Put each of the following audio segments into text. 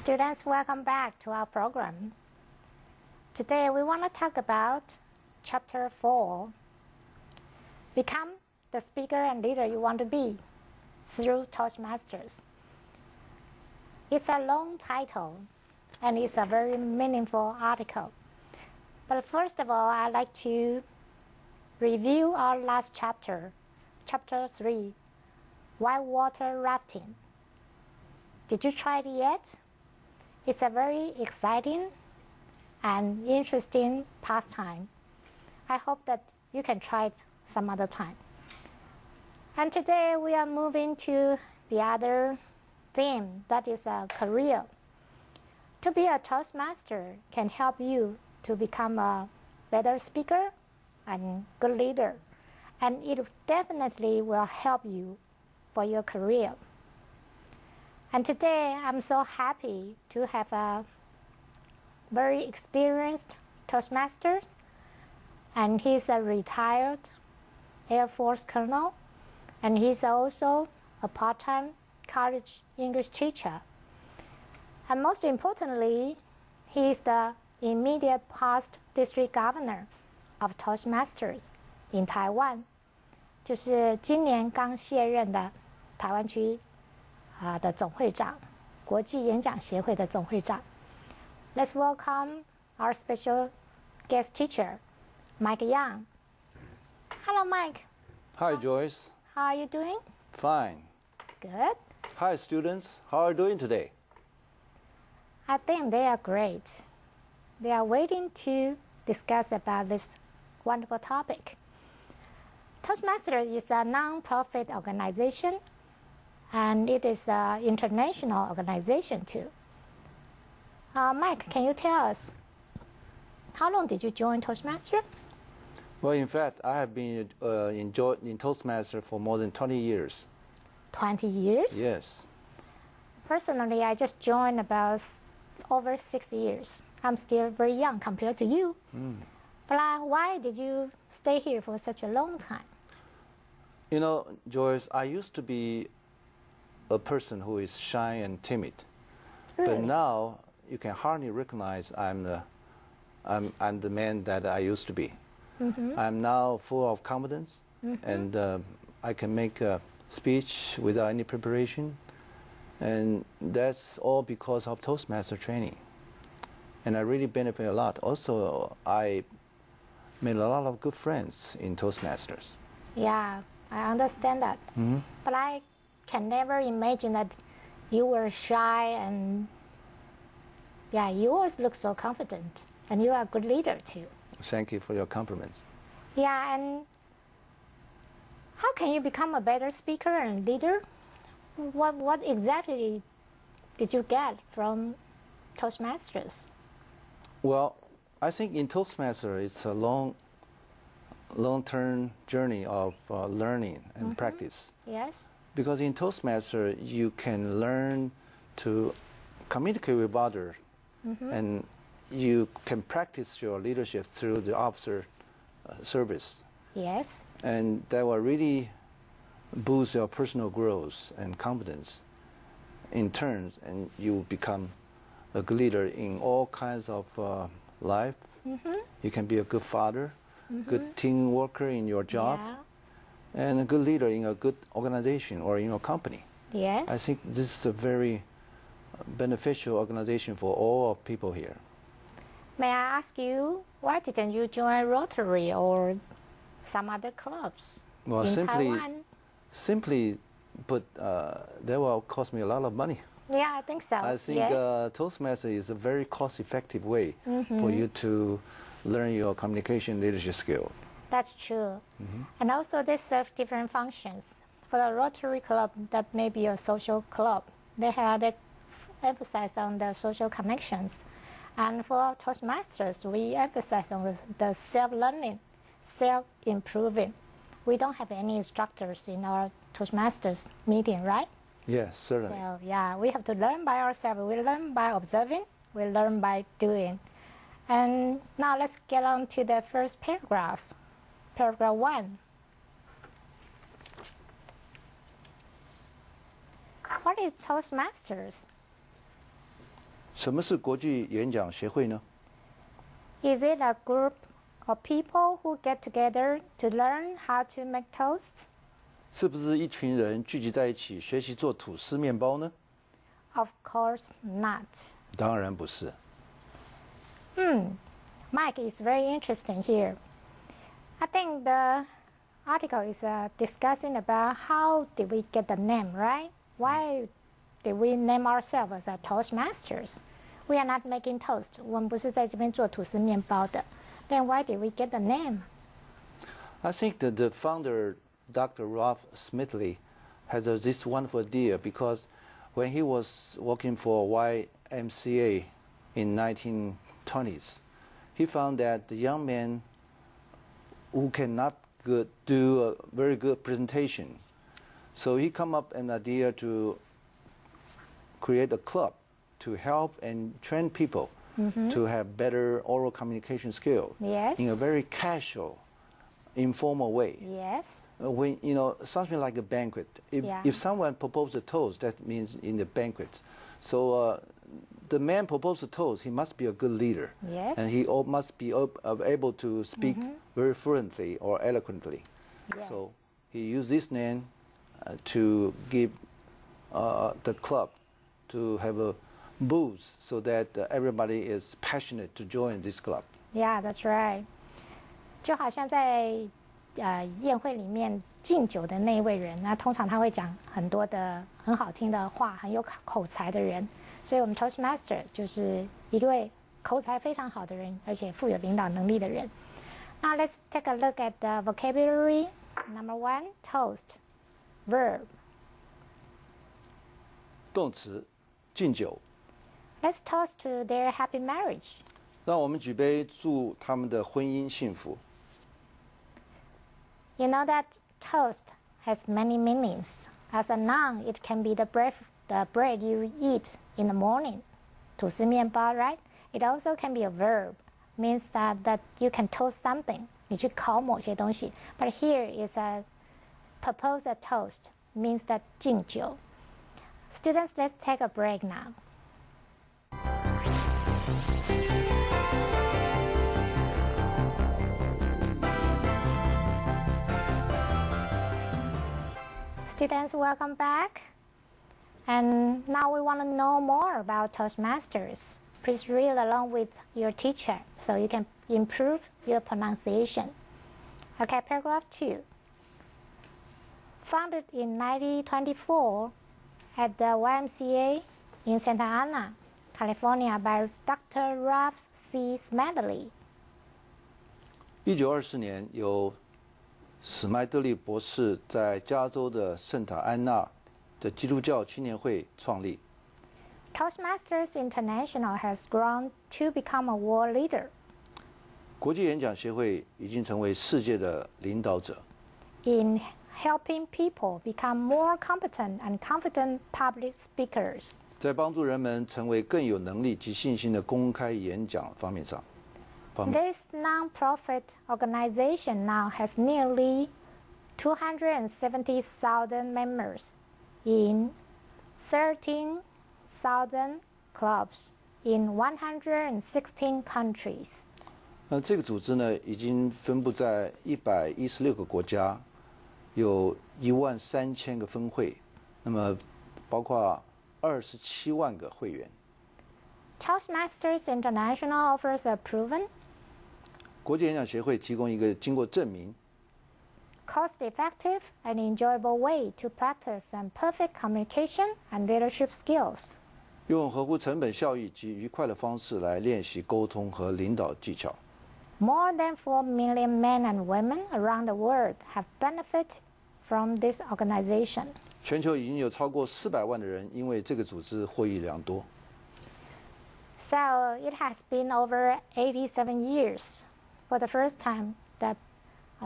Students, welcome back to our program. Today we want to talk about Chapter 4, Become the Speaker and Leader You Want to Be through Toastmasters. It's a long title and it's a very meaningful article. But first of all, I'd like to review our last chapter, Chapter 3, Whitewater Rafting. Did you try it yet? It's a very exciting and interesting pastime. I hope that you can try it some other time. And today we are moving to the other theme, that is a career. To be a Toastmaster can help you to become a better speaker and good leader. And it definitely will help you for your career. And today, I'm so happy to have a very experienced Toastmaster, and he's a retired Air Force colonel, and he's also a part-time college English teacher. And most importantly, he's the immediate past district governor of Toastmasters in Taiwan, 就是今年刚卸任的台湾区的总会长，国际演讲协会的总会长。Let's welcome our special guest teacher, Mike Young. Hello, Mike. Hi, Joyce. How are you doing? Fine. Good. Hi, students. How are you doing today? I think they are great. They are waiting to discuss about this wonderful topic. Toastmasters is a non-profit organization, and it is an international organization too. Mike, can you tell us, how long did you join Toastmasters? Well, in fact, I have been in Toastmasters for more than 20 years. 20 years? Yes. Personally, I just joined about over 6 years. I'm still very young compared to you. But why did you stay here for such a long time? You know, Joyce, I used to be a person who is shy and timid. Really? But now you can hardly recognize I'm the man that I used to be. I'm now full of confidence, and I can make a speech without any preparation, and that's all because of Toastmaster training. And I really benefit a lot. Also, I made a lot of good friends in Toastmasters. Yeah, I understand that. But I can never imagine that you were shy, and yeah, you always look so confident, and you are a good leader too. Thank you for your compliments. Yeah, and how can you become a better speaker and leader? What exactly did you get from Toastmasters? Well, I think in Toastmasters it's a long-term journey of learning and practice. Yes. Because in Toastmasters you can learn to communicate with others, and you can practice your leadership through the officer service. Yes. And that will really boost your personal growth and confidence in turn, and you become a good leader in all kinds of life. You can be a good father, good team worker in your job, and a good leader in a good organization or in your company. Yes. I think this is a very beneficial organization for all of people here. May I ask you, why didn't you join Rotary or some other clubs Well, in Taiwan? simply, but that will cost me a lot of money. Yeah, I think so. I think yes. Toastmasters is a very cost-effective way for you to learn your communication leadership skill. That's true. And also they serve different functions. For the Rotary Club, that may be a social club. They emphasize on the social connections. And for Toastmasters, we emphasize on the self-learning, self-improving. We don't have any instructors in our Toastmasters meeting, right? Yes, certainly. So yeah, we have to learn by ourselves. We learn by observing. We learn by doing. And now let's get on to the first paragraph. Paragraph 1. What is Toastmasters? 什么是国际演讲协会呢？ Is it a group of people who get together to learn how to make toasts? 是不是一群人聚集在一起学习做吐司面包呢？ Of course not. 当然不是。Mike is very interesting here. I think the article is discussing about how did we get the name, right? Why did we name ourselves as a Toastmasters? We are not making toast. 我们不是在这边做吐司面包的。Then why did we get the name? I think that the founder, Dr. Ralph Smithley, has this wonderful idea because when he was working for YMCA in 1920s, he found that the young men who cannot do a very good presentation, so he come up an idea to create a club to help and train people to have better oral communication skill Yes. in a very casual, informal way. Yes. When something like a banquet, if someone proposes a toast, that means in the banquet. So the man proposed a toast, he must be a good leader. Yes. And he must be able to speak very fluently or eloquently. Yes. So he used this name to give the club to have a boost so that everybody is passionate to join this club. Yeah, that's right. 就好像在宴会里面敬酒的那一位人，那通常他会讲很多的很好听的话，很有口才的人。所以我们 Toastmaster 就是一位口才非常好的人，而且富有领导能力的人。Now let's take a look at the vocabulary. Number 1, toast, verb. 动词，敬酒。 Let's toast to their happy marriage. 让我们举杯祝他们的婚姻幸福。 You know that toast has many meanings. As a noun, it can be the bread you eat in the morning. 吐司面包, right? It also can be a verb. Means that you can toast something. 你去烤某些东西. But here is a propose a toast. Means that 敬酒. Students, let's take a break now. Students, welcome back. And now we want to know more about Toastmasters. Please read along with your teacher so you can improve your pronunciation. Okay, paragraph 2. Founded in 1924 at the YMCA in Santa Ana, California by Dr. Ralph C. Smedley. 1924年，由史麦德利博士在加州的圣塔安娜的基督教青年会创立。 Toastmasters International has grown to become a world leader 国际演讲协会已经成为世界的领导者， in helping people become more competent and confident public speakers. 在帮助人们成为更有能力及信心的公开演讲方面上。 This non-profit organization now has nearly 270,000 members in 13,000 clubs in 116 countries. 这个组织呢，已经分布在116个国家，有13000个分会，那么包括27万个会员。 Toastmasters International offers a proven, 国际演讲协会提供一个经过证明、 cost-effective, and enjoyable way to practice some perfect communication and leadership skills. 用合乎成本效益及愉快的方式来练习沟通和领导技巧。 More than 4 million men and women around the world have benefited from this organization. 全球已经有超过400万的人因为这个组织获益良多。 So it has been over 87 years for the first time that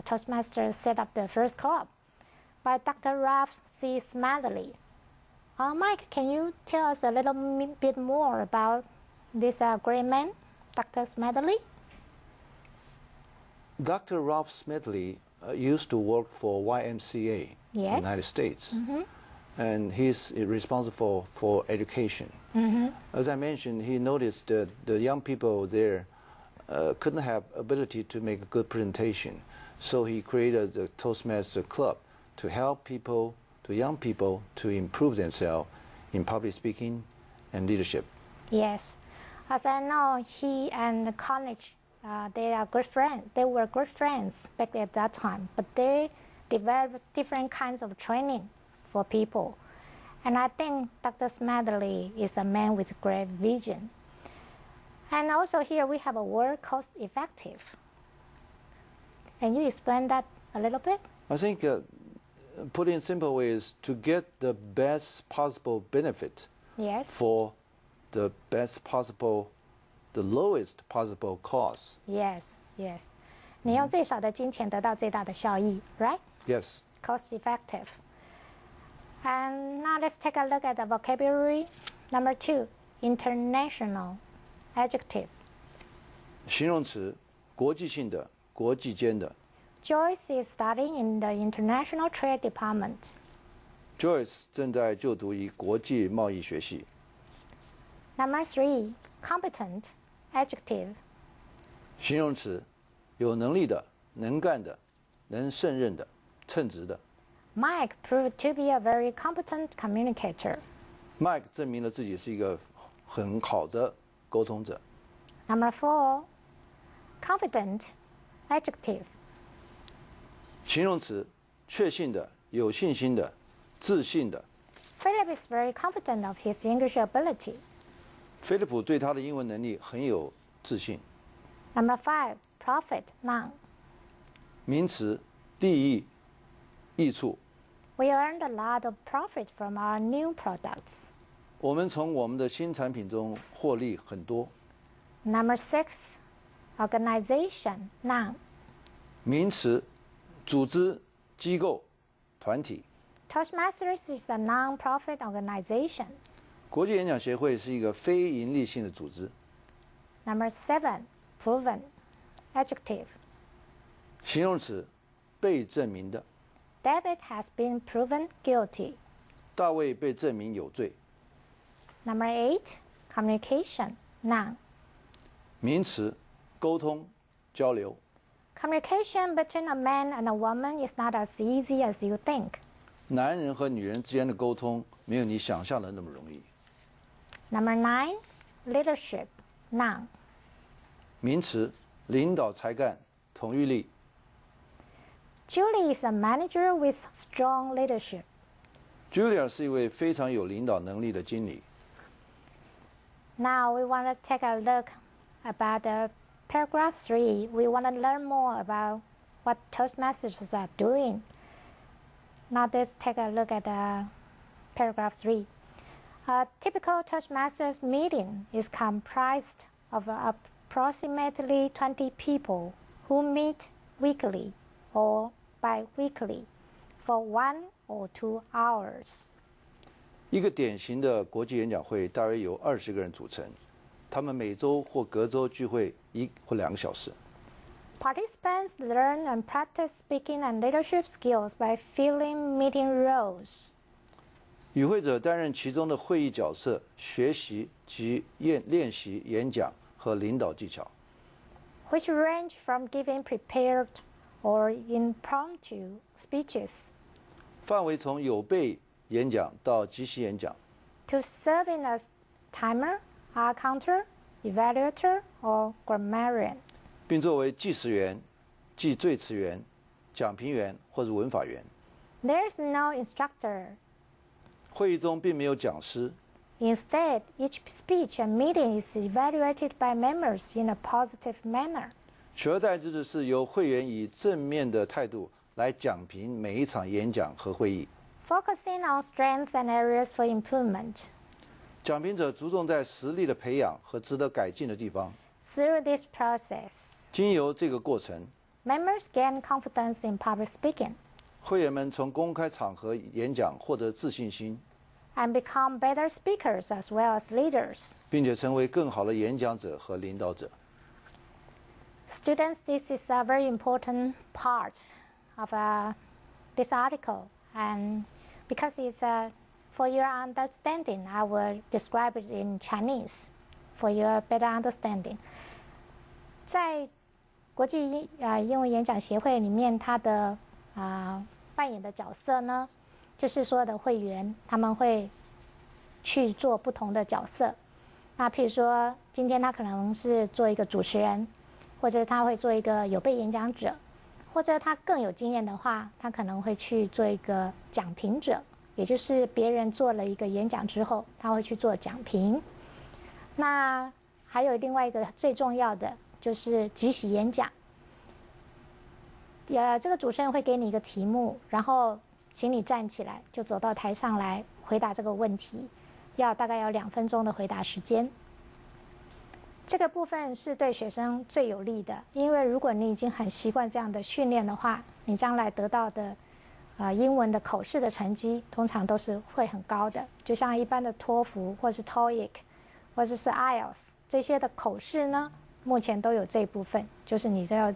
Toastmasters set up the first club by Dr. Ralph C. Smedley. Mike, can you tell us a little bit more about this great man, Dr. Smedley? Dr. Ralph Smedley used to work for YMCA in the Yes. United States. and he's responsible for education. As I mentioned, he noticed that the young people there couldn't have ability to make a good presentation, so he created the Toastmaster Club to help people, to young people, to improve themselves in public speaking and leadership. Yes, as I know, he and the college, they are good friends. They were good friends back at that time, but they developed different kinds of training for people. And I think Dr. Smedley is a man with great vision. And also here we have a word cost effective. Can you explain that a little bit? I think, put in simple ways, to get the best possible benefit Yes. for the best possible, the lowest possible cost. Yes, yes. 你用最少的金钱得到最大的效益 right? Yes. Cost effective. And now let's take a look at the vocabulary. Number 2, international adjective. 形容词，国际性的，国际间的。 Joyce is studying in the international trade department. Joyce 正在就读于国际贸易学系。 Number 3, competent adjective. 形容词，有能力的，能干的，能胜任的，称职的。 Mike proved to be a very competent communicator. Mike 证明了自己是一个很好的沟通者。 Number 4, confident adjective. 形容词，确信的，有信心的，自信的。 Philip is very confident of his English ability. 菲利普对他的英文能力很有自信。 Number 5, profit, noun. 名词，利益，益处。 We earned a lot of profit from our new products. 我们从我们的新产品中获利很多。 Number 6, organization, noun. 名词，组织、机构、团体。 Toastmasters is a non-profit organization. 国际演讲协会是一个非营利性的组织。 Number 7, proven adjective. 形容词，被证明的。 David has been proven guilty. 大卫被证明有罪。 Number 8, communication, noun. 名词，沟通、交流。 Communication between a man and a woman is not as easy as you think. 男人和女人之间的沟通没有你想象的那么容易。 Number 9, leadership, noun. 名词，领导才干、统御力。 Julie is a manager with strong leadership. Julia 是一位非常有领导能力的经理。 Now we want to take a look about the paragraph 3. We want to learn more about what Toastmasters are doing. Now let's take a look at paragraph 3. A typical Toastmasters meeting is comprised of approximately 20 people who meet weekly or bi-weekly for 1 or 2 hours. 一个典型的国际演讲会大约由20个人组成，他们每周或隔周聚会1或2个小时。 Participants learn and practice speaking and leadership skills by filling meeting roles. 与会者担任其中的会议角色，学习及练习演讲和领导技巧， which range from giving prepared or impromptu speeches 范围从有备演讲到即席演讲， to serving as timer, counter, evaluator, or grammarian. 并作为计时员、记缀词员、讲评员或者文法员。 There is no instructor. 会议中并没有讲师， Instead, each speech and meeting is evaluated by members in a positive manner. 取而代之的是由会员以正面的态度来讲评每一场演讲和会议。 Focusing on strengths and areas for improvement. 讲评者着重在实力的培养和值得改进的地方。 Through this process, 经由这个过程， members gain confidence in public speaking 会员们从公开场合演讲获得自信心， and become better speakers as well as leaders. 并且成为更好的演讲者和领导者。 Students, this is a very important part of this article, and because it's for your understanding, I will describe it in Chinese for your better understanding. 在国际英文演讲协会里面，它的扮演的角色呢，就是所有的会员他们会去做不同的角色。那譬如说，今天他可能是做一个主持人，或者他会做一个有备演讲者，或者他更有经验的话，他可能会去做一个讲评者，也就是别人做了一个演讲之后，他会去做讲评。那还有另外一个最重要的就是即席演讲。这个主持人会给你一个题目，然后请你站起来，就走到台上来回答这个问题，大概要2分钟的回答时间。这个部分是对学生最有利的，因为如果你已经很习惯这样的训练的话，你将来得到的英文的口试的成绩通常都是会很高的。就像一般的托福或是 TOEIC 或者是 IELTS 这些的口试呢，目前都有这一部分，就是你这要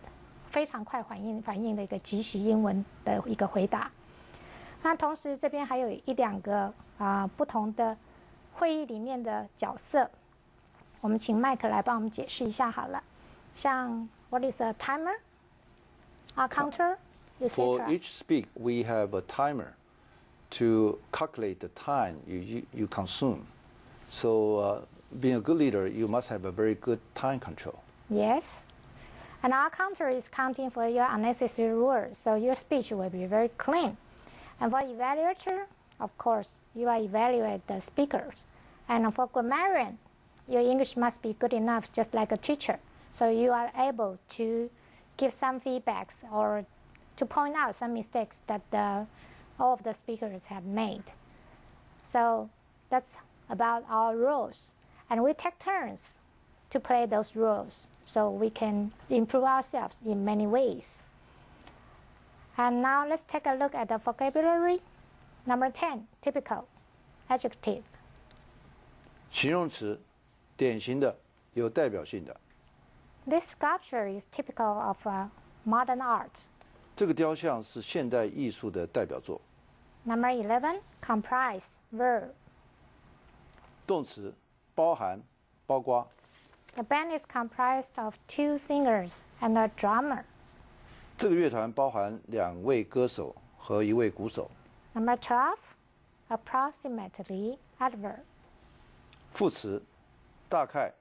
非常快反应的一个即席英文的一个回答。那同时这边还有1-2个不同的会议里面的角色，我们请麦克来帮我们解释一下好了。像 What is a timer? A counter? etc. For each speak, we have a timer to calculate the time you consume. So being a good leader, you must have a very good time control. Yes. And our counter is counting for your unnecessary words, so your speech will be very clean. And for evaluator, of course, you are evaluate the speakers. And for grammarian, your English must be good enough, just like a teacher. So you are able to give some feedbacks or to point out some mistakes that all of the speakers have made. So that's about our roles. And we take turns to play those roles so we can improve ourselves in many ways. And now let's take a look at the vocabulary. Number 10, typical, adjective. 形容词，典型的，有代表性的。This sculpture is typical of modern art. 这个雕像是现代艺术的代表作。Number 11, comprise, verb. 动词，包含，包括。The band is comprised of 2 singers and a drummer. 这个乐团包含2位歌手和1位鼓手。Number 12, approximately, adverb. 副词，大概，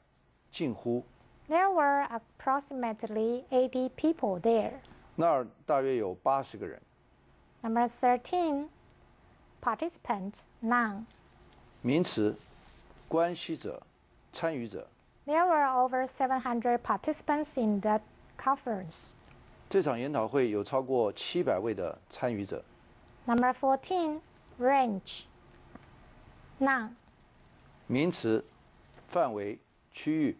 近乎。There were approximately 80 people there. 那儿大约有80个人。Number 13, participant, noun. 名词，关系者，参与者。There were over 700 participants in that conference. 这场研讨会有超过700位的参与者。Number 14, range, noun. 名词，范围，区域。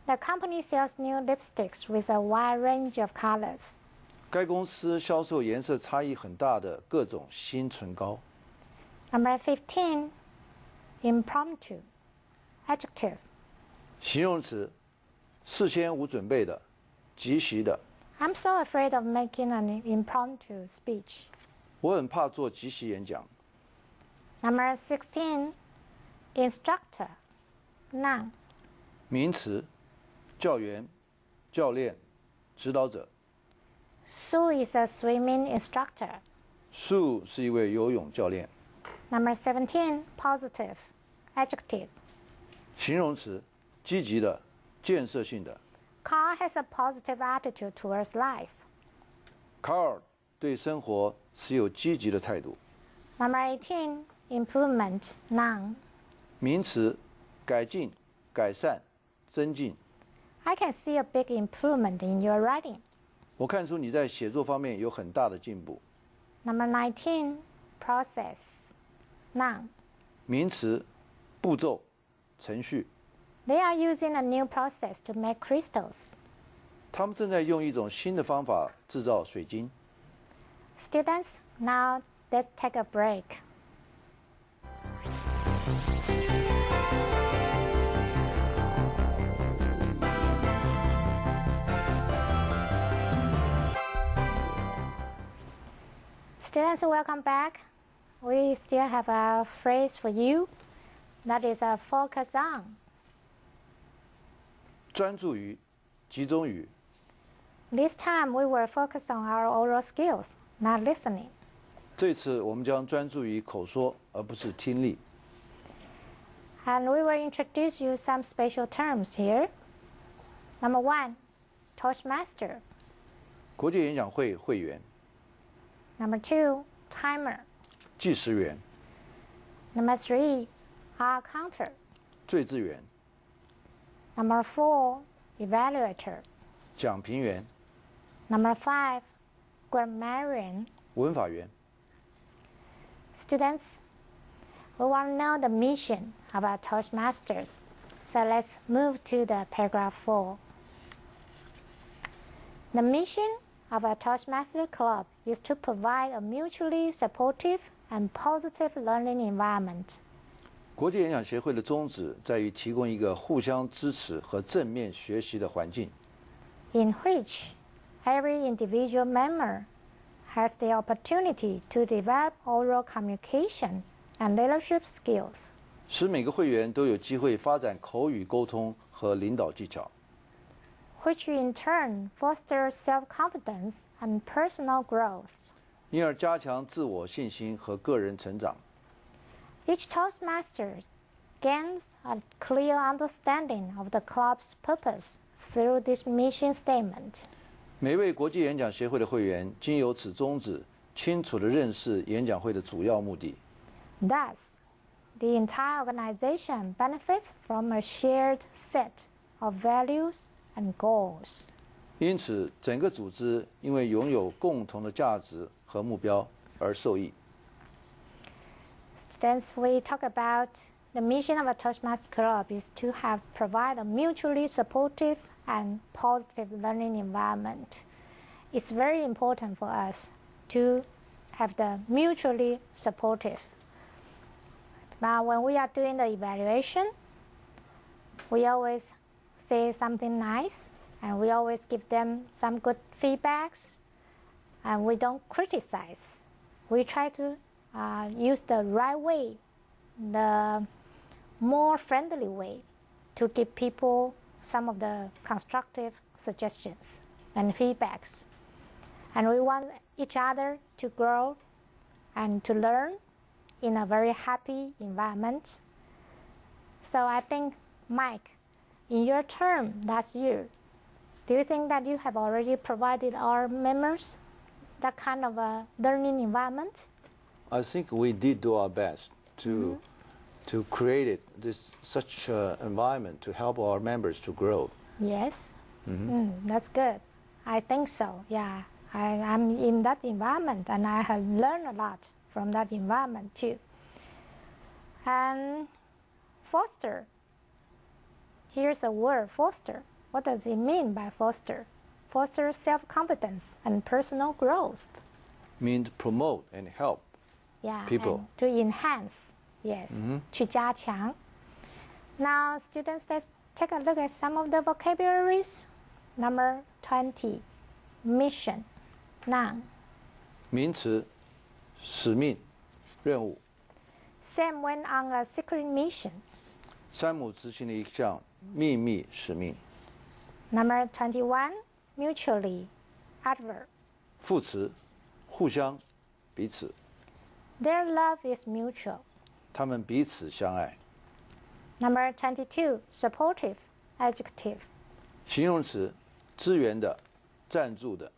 The company sells new lipsticks with a wide range of colors. 该公司销售颜色差异很大的各种新唇膏。Number 15, impromptu, adjective. 形容词，事先无准备的，即席的。I'm so afraid of making an impromptu speech. 我很怕做即席演讲。Number 16, instructor, noun. 名词，教员、教练、指导者。Sue is a swimming instructor. Sue 是一位游泳教练。Number 17, positive, adjective. 形容词，积极的、建设性的。Carl has a positive attitude towards life. 卡尔对生活持有积极的态度。Number 18, improvement, noun. 名词，改进、改善、增进。I can see a big improvement in your writing. 我看出你在写作方面有很大的进步。Number 19, process, noun. 名词，步骤、程序。They are using a new process to make crystals. 他们正在用一种新的方法制造水晶。Students, now let's take a break. Students, welcome back. we still have a phrase for you. That is a focus on. 专注于，集中于。 This time we will focus on our oral skills, not listening. 这次我们将专注于口说，而不是听力。 And we will introduce you some special terms here. Number 1, Toastmaster. 国际演讲会会员、 Number 2, Timer. 计时员、 Number 3, R counter. 最资员、 Number 4, Evaluator. 讲评员、 Number 5, Grammarian. 文法员。 Students, we want to know the mission of our Toastmasters. So let's move to the paragraph 4. The mission of our Toastmaster Club is to provide a mutually supportive and positive learning environment. 国际演讲协会的宗旨在于提供一个互相支持和正面学习的环境， in which every individual member has the opportunity to develop oral communication and leadership skills, 使每个会员都有机会发展口语沟通和领导技巧， which in turn fosters self-confidence and personal growth. 因而加强自我信心和个人成长。 Each Toastmaster gains a clear understanding of the club's purpose through this mission statement. 每位国际演讲协会的会员经由此宗旨，清楚地认识演讲会的主要目的。 Thus, the entire organization benefits from a shared set of values and goals. 因此，整个组织因为拥有共同的价值和目标而受益。 Students, we talk about the mission of a Toastmaster Club is to provide a mutually supportive and positive learning environment. It's very important for us to have the mutually supportive. Now, when we are doing the evaluation, we always say something nice, and we always give them some good feedbacks, and we don't criticize. We try to use the right way, the more friendly way, to give people some of the constructive suggestions and feedbacks. And we want each other to grow and to learn in a very happy environment. So I think, Mike, in your term last year, do you think that you have already provided our members that kind of a learning environment? I think we did do our best to create such environment to help our members to grow. Yes, that's good. I think so. Yeah, I'm in that environment, and I have learned a lot from that environment too. And foster. Here's a word, foster. What does it mean by foster? Foster self-confidence and personal growth. Means promote and help. Yeah, people. and to enhance, yes, 去加强. Now, students, let's take a look at some of the vocabularies. Number 20, mission, noun. 名词，使命、任务。 Sam went on a secret mission. 山姆执行了一项秘密使命。 Number 21, mutually, adverb. 副词，互相，彼此。 Their love is mutual. 他们彼此相爱。 Number 22, supportive, adjective. 形容词，支援的，赞助的。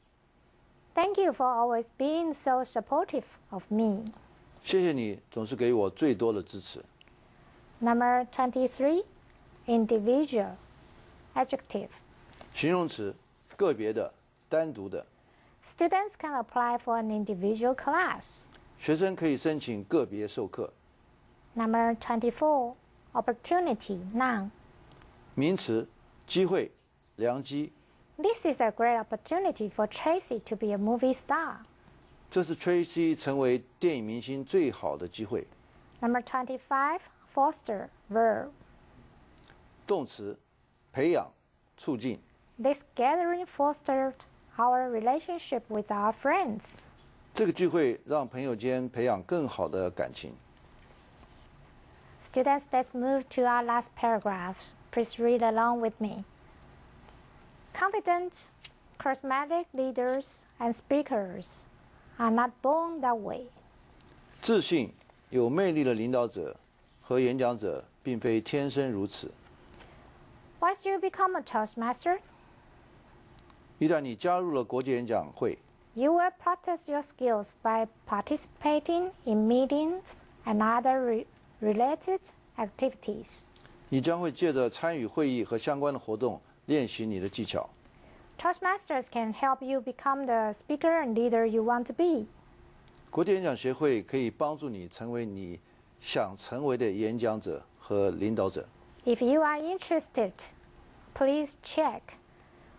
Thank you for always being so supportive of me. 谢谢你总是给我最多的支持。 Number 23, individual, adjective. 形容词，个别的，单独的。 Students can apply for an individual class. 学生可以申请个别授课。 Number 24, opportunity, noun. 名词，机会，良机。 This is a great opportunity for Tracy to be a movie star. 这是 Tracy 成为电影明星最好的机会。 Number 25, foster, verb. 动词，培养，促进。 This gathering fostered our relationship with our friends. 这个聚会让朋友间培养更好的感情。Students, let's move to our last paragraph. Please read along with me. Confident, charismatic leaders and speakers are not born that way. 自信、有魅力的领导者和演讲者并非天生如此。Once you become a Toastmaster, 一旦你加入了国际演讲会， you will practice your skills by participating in meetings and other related activities. 你将会借着参与会议和相关的活动练习你的技巧。Toastmasters can help you become the speaker and leader you want to be. 国际演讲协会可以帮助你成为你想成为的演讲者和领导者。If you are interested, please check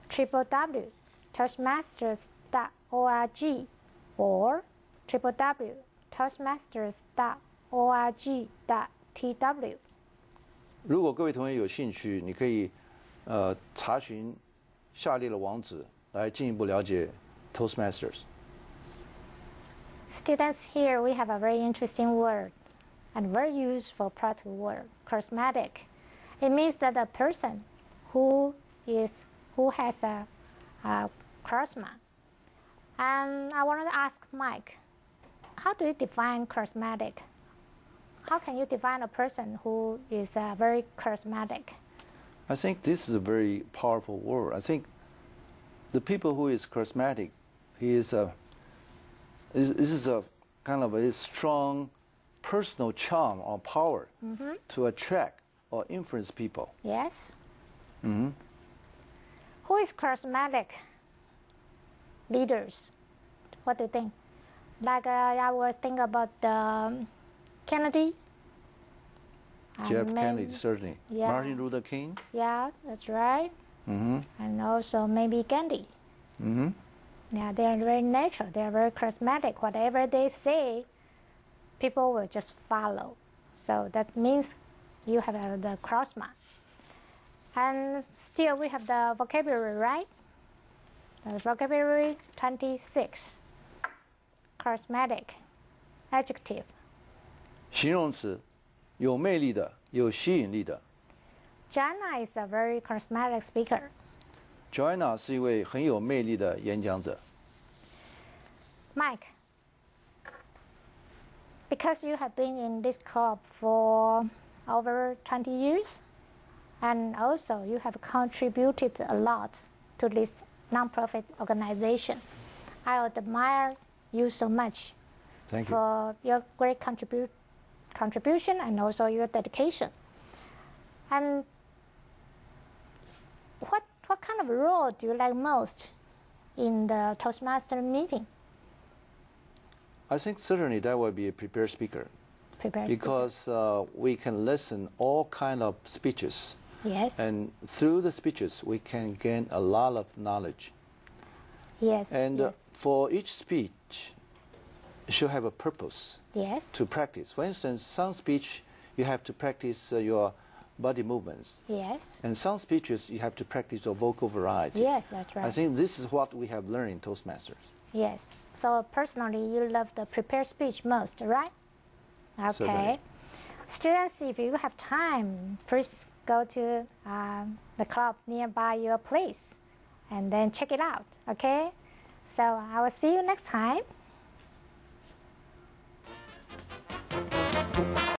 www.toastmasters.org or www.toastmasters.org.tw. 如果各位同学有兴趣，你可以查询下列的网址来进一步了解 Toastmasters。 Students, here we have a very interesting word and very useful practical word, charismatic. It means that a person who has a charisma. And I want to ask Mike, how do you define charismatic? How can you define a person who is very charismatic? I think this is a very powerful word. I think the people who is charismatic, this is a kind of a strong personal charm or power to attract or influence people. Yes. Mm-hmm. Who is charismatic? Leaders. What do you think? Like I would think about Kennedy. Jeff Kennedy, certainly. Yeah. Martin Luther King. Yeah, that's right. Mm-hmm. And also maybe Gandhi. Mm-hmm. Yeah, they are very natural. They are very charismatic. Whatever they say, people will just follow. So that means you have the charisma. And still we have the vocabulary, right? The vocabulary 26. Charismatic. Adjective. 形容词，有魅力的，有吸引力的。Jana is a very charismatic speaker. Joanna 是一位很有魅力的演讲者。Mike, because you have been in this club for over 20 years, and also you have contributed a lot to this nonprofit organization, I admire you so much. Thank you. For your great contribution and also your dedication. And what kind of role do you like most in the Toastmaster meeting? I think certainly that would be a prepared speaker. Prepared because we can listen all kind of speeches. Yes. And through the speeches, we can gain a lot of knowledge. Yes. And yes. For each speech, should have a purpose. Yes. To practice. For instance, some speech you have to practice your body movements. Yes. And some speeches you have to practice your vocal variety. Yes, that's right. I think this is what we have learned in Toastmasters. Yes. So personally, you love the prepared speech most, right? Okay. Certainly. Students, if you have time, please go to the club nearby your place and then check it out, okay? So I will see you next time.